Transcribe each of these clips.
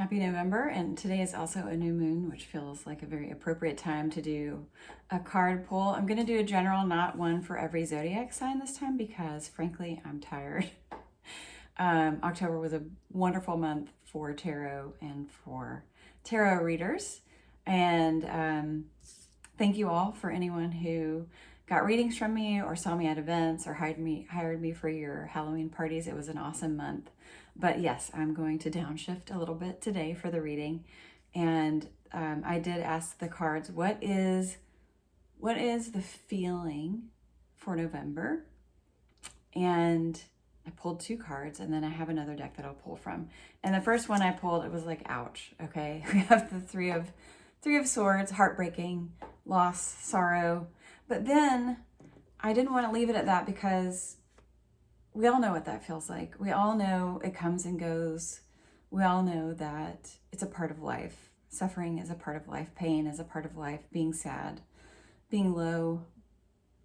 Happy November, and today is also a new moon, which feels like a very appropriate time to do a card pull. I'm going to do a general, not one for every zodiac sign this time because, frankly, I'm tired. October was a wonderful month for tarot and for tarot readers, and thank you all for anyone who got readings from me or saw me at events or hired me for your Halloween parties. It was an awesome month. But yes, I'm going to downshift a little bit today for the reading. And I did ask the cards, what is the feeling for November? And I pulled two cards, and then I have another deck that I'll pull from. And the first one I pulled, it was like, ouch, okay? We have the three of Swords, heartbreaking, loss, sorrow. But then I didn't want to leave it at that because we all know what that feels like. We all know it comes and goes. We all know that it's a part of life. Suffering is a part of life. Pain is a part of life. Being sad, being low,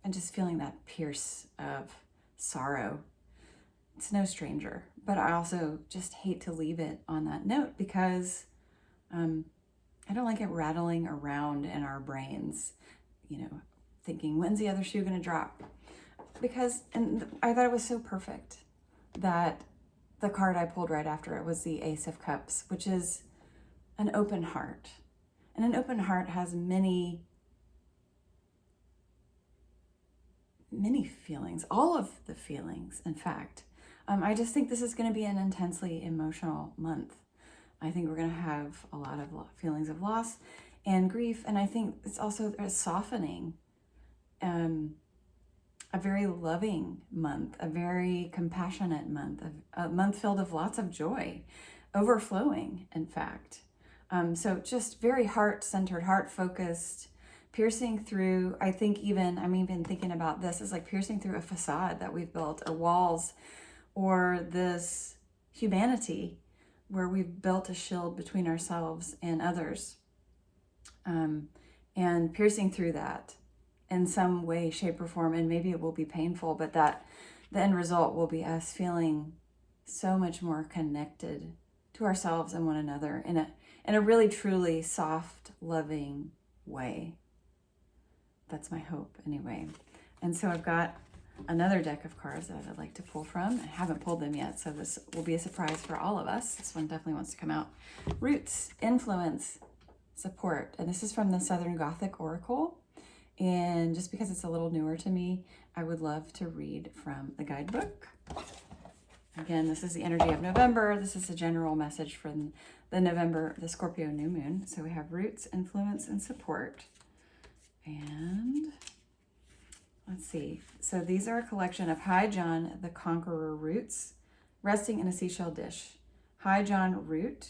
and just feeling that pierce of sorrow. It's no stranger. But I also just hate to leave it on that note because I don't like it rattling around in our brains, thinking, when's the other shoe going to drop? And I thought it was so perfect that the card I pulled right after it was the Ace of Cups, which is an open heart. And an open heart has many feelings, all of the feelings, in fact. I just think this is going to be an intensely emotional month. I think we're going to have a lot of feelings of loss and grief. And I think it's also a softening, a very loving month, a very compassionate month, a month filled with lots of joy, overflowing, in fact. So just very heart-centered, heart-focused, piercing through, I'm even thinking about this as like piercing through a facade that we've built, or walls, or this humanity where we've built a shield between ourselves and others, and piercing through that in some way, shape, or form. And maybe it will be painful, but that the end result will be us feeling so much more connected to ourselves and one another in a really, truly soft, loving way. That's my hope, anyway. And so I've got another deck of cards that I'd like to pull from. I haven't pulled them yet, so this will be a surprise for all of us. This one definitely wants to come out. Roots, influence, support. And this is from the Southern Gothic Oracle. And just because it's a little newer to me, I would love to read from the guidebook. Again, this is the energy of November. This is a general message from the Scorpio new moon. So we have roots, influence, and support. And let's see. So these are a collection of High John the Conqueror roots resting in a seashell dish. High John root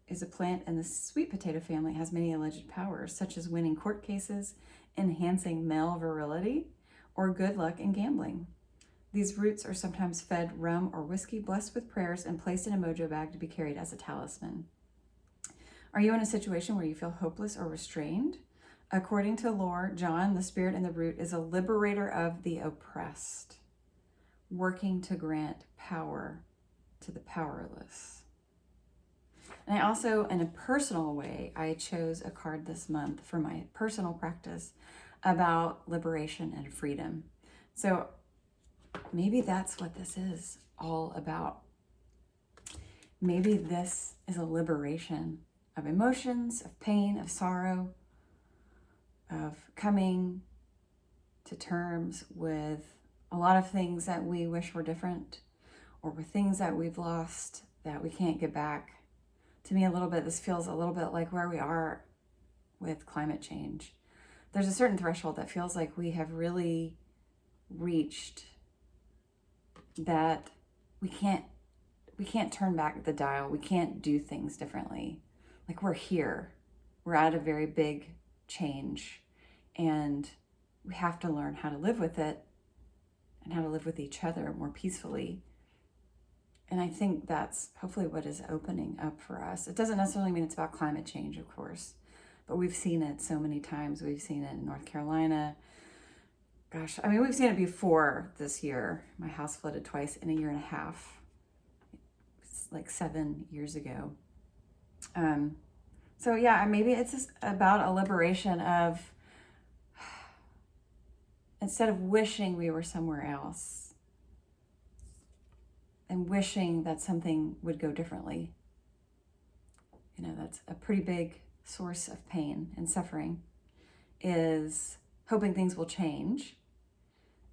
is a plant in the sweet potato family. It has many alleged powers, such as winning court cases, enhancing male virility, or good luck in gambling. These roots are sometimes fed rum or whiskey blessed with prayers and placed in a mojo bag to be carried as a talisman. Are you in a situation where you feel hopeless or restrained? According to lore, John, the spirit in the root, is a liberator of the oppressed, working to grant power to the powerless. And I also, in a personal way, I chose a card this month for my personal practice about liberation and freedom. So maybe that's what this is all about. Maybe this is a liberation of emotions, of pain, of sorrow, of coming to terms with a lot of things that we wish were different, or with things that we've lost that we can't get back. To me, this feels a little bit like where we are with climate change. There's a certain threshold that feels like we have really reached, that we can't turn back the dial. We can't do things differently. Like, we're here. We're at a very big change, and we have to learn how to live with it and how to live with each other more peacefully. And I think that's hopefully what is opening up for us. It doesn't necessarily mean it's about climate change, of course, but we've seen it so many times. We've seen it in North Carolina. Gosh, we've seen it before this year. My house flooded twice in a year and a half. It's like 7 years ago. So yeah, maybe it's just about a liberation of, instead of wishing we were somewhere else and wishing that something would go differently. That's a pretty big source of pain and suffering, is hoping things will change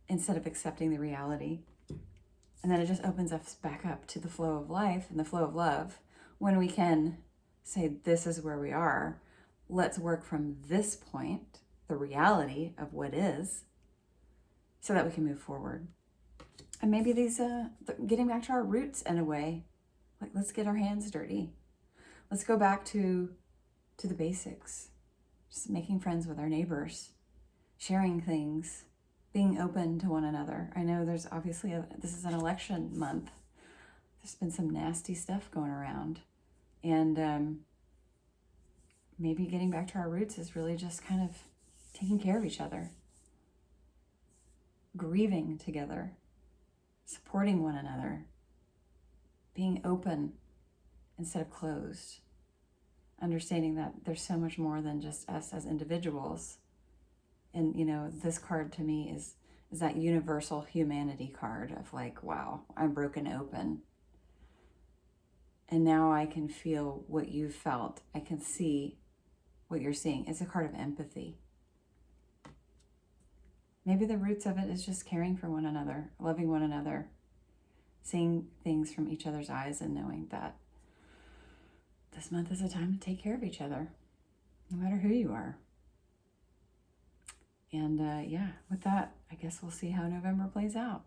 instead of accepting the reality. And then it just opens us back up to the flow of life and the flow of love when we can say, this is where we are. Let's work from this point, the reality of what is, so that we can move forward. And maybe these, getting back to our roots in a way, like let's get our hands dirty. Let's go back to the basics, just making friends with our neighbors, sharing things, being open to one another. I know there's obviously, this is an election month. There's been some nasty stuff going around. And maybe getting back to our roots is really just kind of taking care of each other, grieving together, supporting one another, being open instead of closed, understanding that there's so much more than just us as individuals. And, this card to me is that universal humanity card of like, wow, I'm broken open. And now I can feel what you felt. I can see what you're seeing. It's a card of empathy. Maybe the roots of it is just caring for one another, loving one another, seeing things from each other's eyes, and knowing that this month is a time to take care of each other, no matter who you are. And yeah, with that, I guess we'll see how November plays out.